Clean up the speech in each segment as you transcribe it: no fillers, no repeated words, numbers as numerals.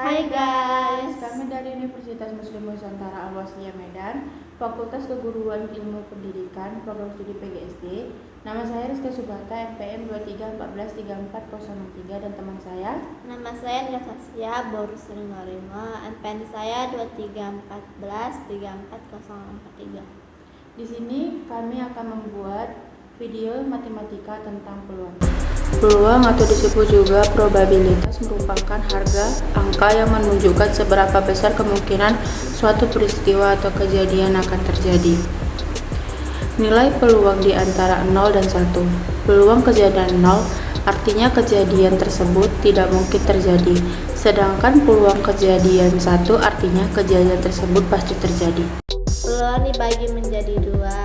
Hai guys, Kami dari Universitas Muslim Nusantara Al-Wasliyah Medan, Fakultas Keguruan Ilmu Pendidikan, Program Studi PGSD. Nama saya Rizka Subhata, NPM 231434003, dan teman saya. nama saya Nafasya Borus Ringo, NPM saya 231434043. Di sini kami akan membuat video matematika tentang peluang. Peluang atau disebut juga probabilitas merupakan harga angka yang menunjukkan seberapa besar kemungkinan suatu peristiwa atau kejadian akan terjadi. Nilai peluang di antara 0 dan 1. Peluang kejadian 0 artinya kejadian tersebut tidak mungkin terjadi, sedangkan peluang kejadian 1 artinya kejadian tersebut pasti terjadi. Peluang dibagi menjadi dua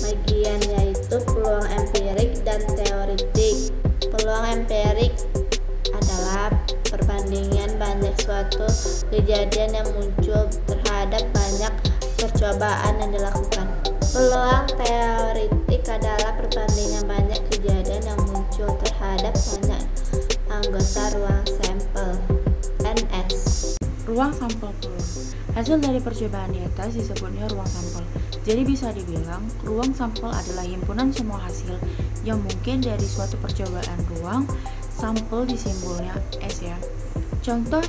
bagian, yaitu peluang empirik dan teoritik. Peluang empirik adalah perbandingan banyak suatu kejadian yang muncul terhadap banyak percobaan yang dilakukan. Peluang teoritik adalah perbandingan banyak kejadian yang muncul terhadap banyak anggota ruang sampel (NS). Ruang sampel peluang. Hasil dari percobaan di atas disebutnya ruang sampel. Jadi bisa dibilang, ruang sampel adalah himpunan semua hasil yang mungkin dari suatu percobaan ruang sampel di simbolnya S ya. Contoh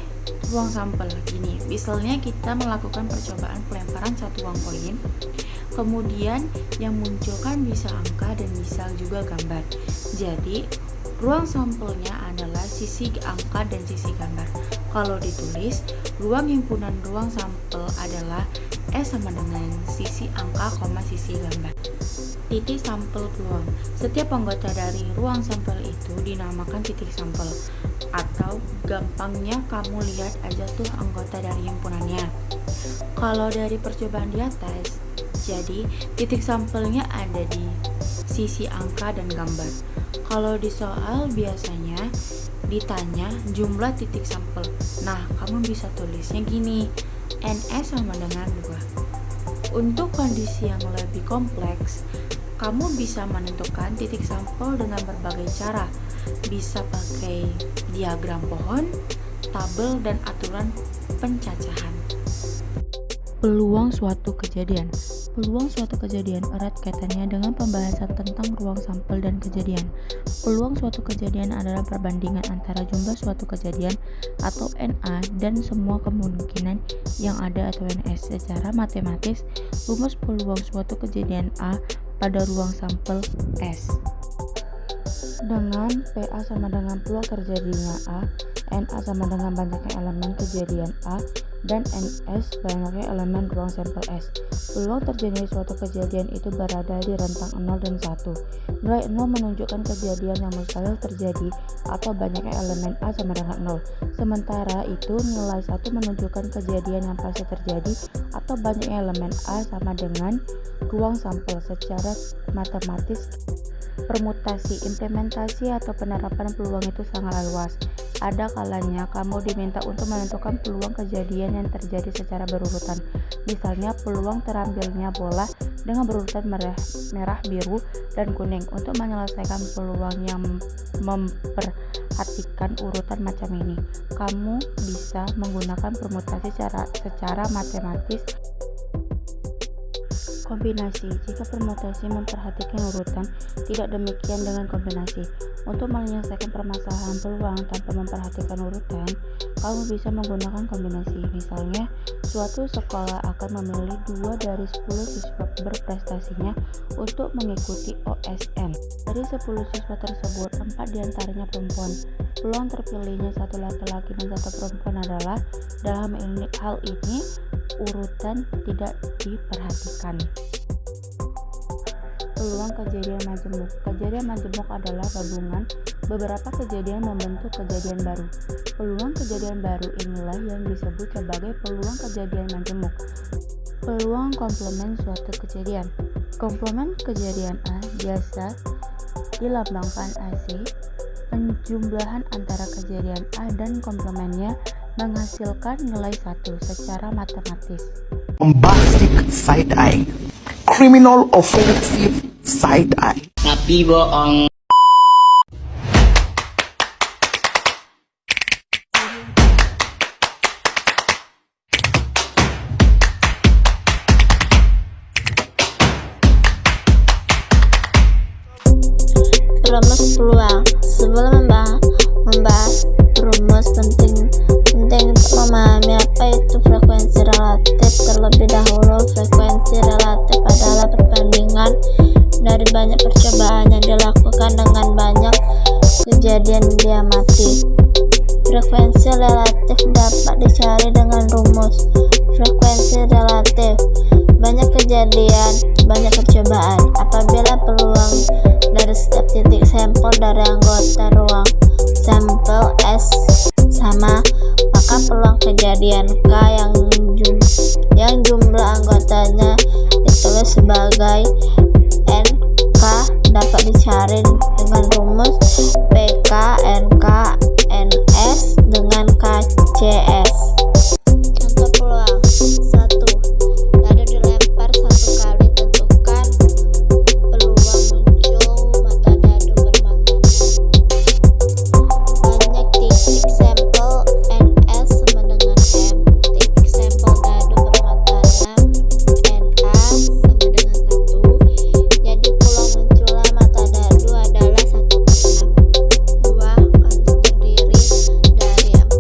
ruang sampel gini, misalnya kita melakukan percobaan pelemparan satu uang koin, kemudian yang munculkan bisa angka dan bisa juga gambar. Jadi ruang sampelnya adalah sisi angka dan sisi gambar. Kalau ditulis, ruang himpunan ruang sampel adalah S sama dengan sisi angka, sisi gambar. Titik sampel peluang. Setiap anggota dari ruang sampel itu dinamakan titik sampel. Atau gampangnya kamu lihat aja tuh anggota dari himpunannya. Kalau dari percobaan di atas, jadi titik sampelnya ada di sisi angka dan gambar. Kalau di soal biasanya ditanya jumlah titik sampel. Nah, kamu bisa tulisnya gini, NS sama dengan 2. Untuk kondisi yang lebih kompleks, kamu bisa menentukan titik sampel dengan berbagai cara. Bisa pakai diagram pohon, tabel, dan aturan pencacahan. Peluang suatu kejadian. Peluang suatu kejadian erat kaitannya dengan pembahasan tentang ruang sampel dan kejadian. Peluang suatu kejadian adalah perbandingan antara jumlah suatu kejadian atau NA dan semua kemungkinan yang ada atau NS. Secara matematis, rumus peluang suatu kejadian A pada ruang sampel S dengan PA sama dengan peluang terjadinya A, NA sama dengan banyaknya elemen kejadian A, dan NS banyaknya elemen ruang sampel S. Peluang terjadinya suatu kejadian itu berada di rentang 0 dan 1. Nilai 0 menunjukkan kejadian yang mustahil terjadi atau banyaknya elemen A sama dengan 0. Sementara itu nilai 1 menunjukkan kejadian yang pasti terjadi atau banyaknya elemen A sama dengan ruang sampel. Secara matematis, permutasi, implementasi, atau penerapan peluang itu sangat luas. Ada kalanya kamu diminta untuk menentukan peluang kejadian yang terjadi secara berurutan. Misalnya peluang terambilnya bola dengan berurutan merah, biru, dan kuning. Untuk menyelesaikan peluang yang memperhatikan urutan macam ini, kamu bisa menggunakan permutasi secara matematis. Kombinasi. Jika permutasi memperhatikan urutan, tidak demikian dengan kombinasi. Untuk menyelesaikan permasalahan peluang tanpa memperhatikan urutan, kamu bisa menggunakan kombinasi. Misalnya, suatu sekolah akan memilih 2 dari 10 siswa berprestasinya untuk mengikuti OSN. Dari 10 siswa tersebut, 4 diantaranya perempuan. Peluang terpilihnya satu laki-laki dan satu perempuan adalah, dalam hal ini, urutan tidak diperhatikan. Peluang kejadian majemuk. Kejadian majemuk adalah gabungan beberapa kejadian membentuk kejadian baru. Peluang kejadian baru inilah yang disebut sebagai peluang kejadian majemuk. Peluang komplement suatu kejadian. Komplement kejadian A biasa dilambangkan AC. Penjumlahan antara kejadian A dan komplementnya menghasilkan nilai 1 secara matematis. Bombastic side-eye, criminal offensive side-eye. Tapi bohong. rumus peluang. Sebelum membahas rumus, penting untuk memahami apa itu frekuensi relatif. Terlebih dahulu, frekuensi relatif adalah perbandingan dari banyak percobaan yang dilakukan dengan banyak kejadian diamati. Frekuensi relatif dapat dicari dengan rumus frekuensi relatif banyak kejadian, banyak percobaan. Apabila peluang dari setiap titik sampel dari anggota ruang sampel S sama, maka peluang kejadian K yang jumlah anggotanya ditulis sebagai NK dapat dicari dengan rumus PK NK NS dengan KCS. Contoh peluang: 1. Dadu dilempar 1 kali, tentukan peluang muncul mata dadu bermata 6. Banyak titik sampel NS sama dengan M. Titik sampel dadu bermata 6 NA sama dengan 1. Jadi peluang munculnya mata dadu adalah 1/6. 2. Kontur terdiri dari 4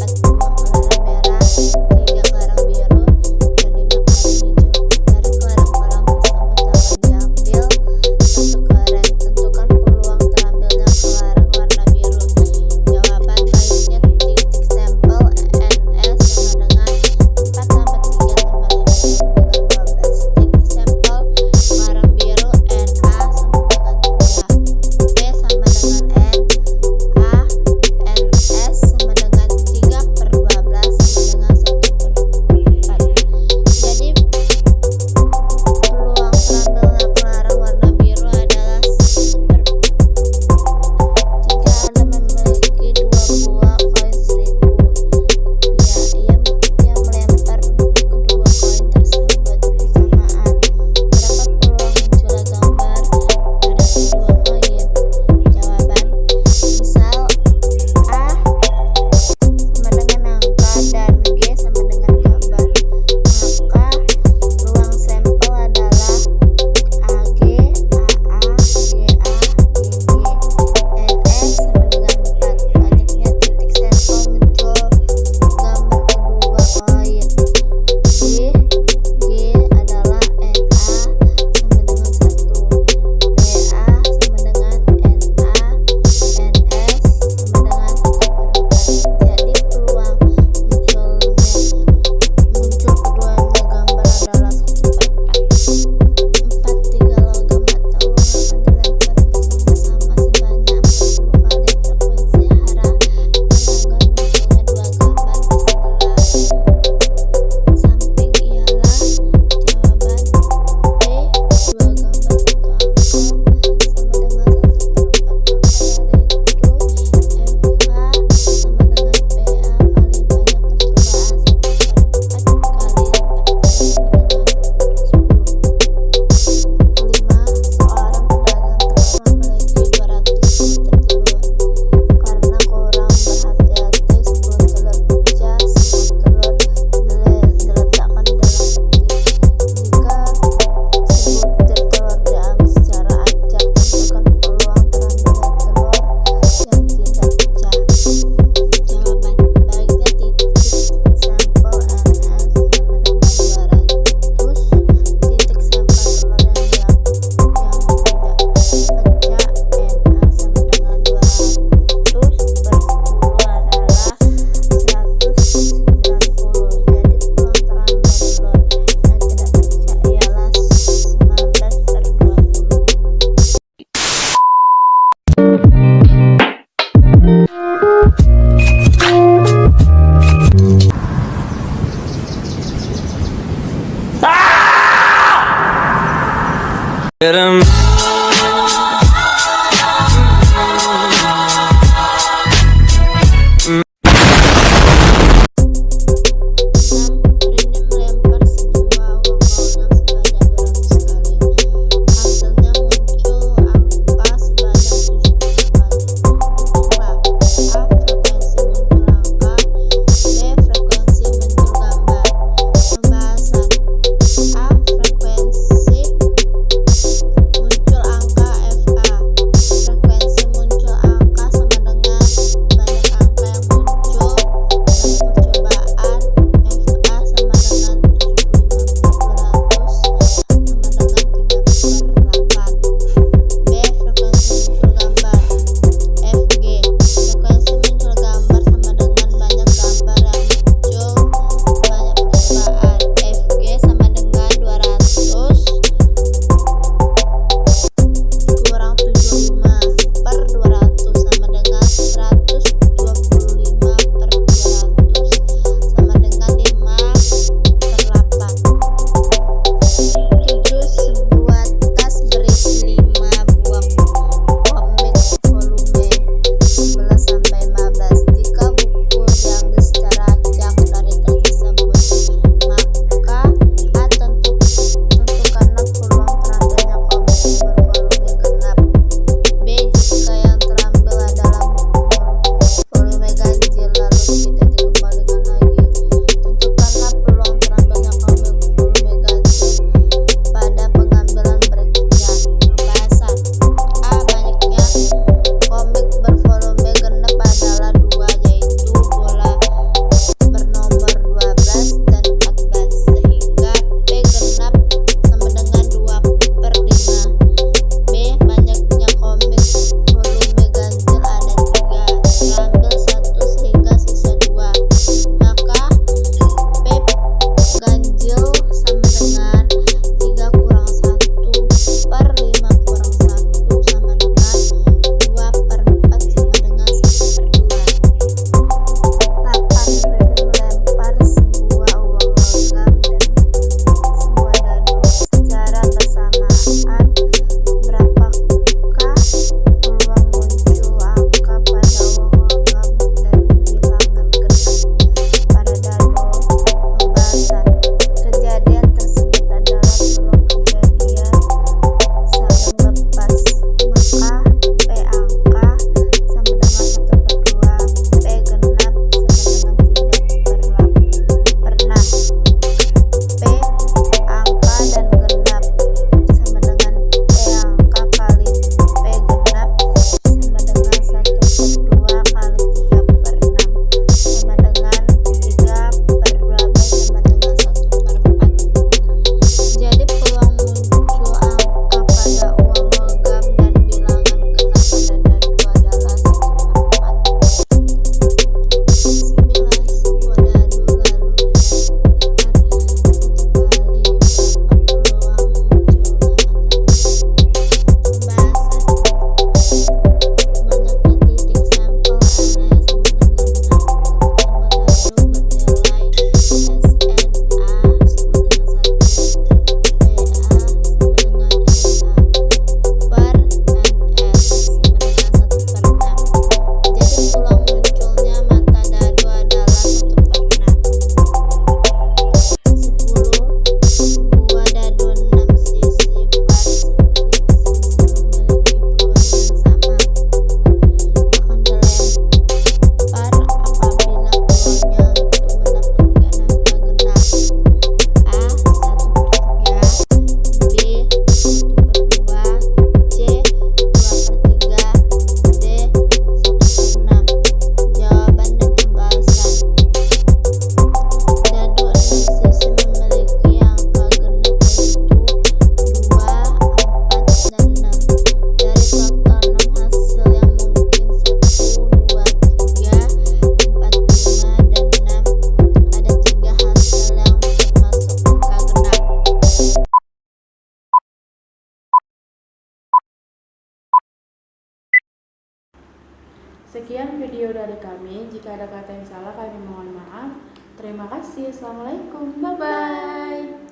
Sekian video dari kami. Jika ada kata yang salah, kami mohon maaf. Terima kasih. Assalamualaikum. Bye-bye.